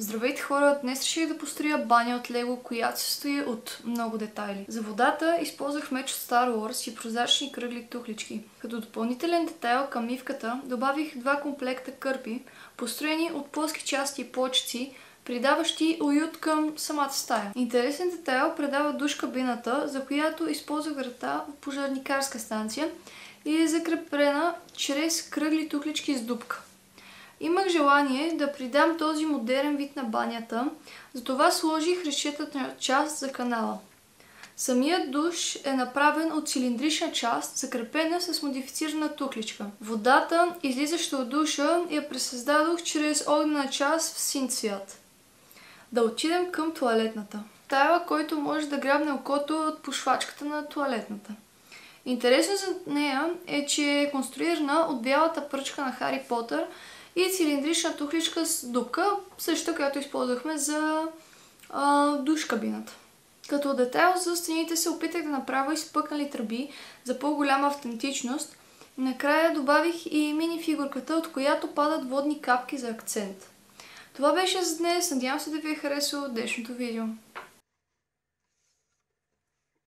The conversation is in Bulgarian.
Здравейте хора! Днес реших да построя баня от лего, която се състои от много детайли. За водата използвах меч от Star Wars и прозрачни кръгли тухлички. Като допълнителен детайл към мивката добавих 2 комплекта кърпи, построени от плоски части и плочици, придаващи уют към самата стая. Интересен детайл предава душ кабината, за която използвах врата от пожарникарска станция и е закрепена чрез кръгли тухлички с дупка. Имах желание да придам този модерен вид на банята, затова сложих решетната част за канала. Самият душ е направен от цилиндрична част, закрепена с модифицирана тухличка. Водата, излизаща от душа, я пресъздадох чрез огнена част в син цвят. Да отидем към тоалетната. Тайла, който може да грабне окото от пушвачката на тоалетната. Интересно за нея е, че е конструирана от бялата пръчка на Хари Потър и цилиндрична тухличка с дупка, същата, която използвахме за душ кабината. Като детайл за стените се опитах да направя изпъкнали тръби за по-голяма автентичност. Накрая добавих и мини фигурката, от която падат водни капки за акцент. Това беше за днес. Надявам се да ви е харесало днешното видео.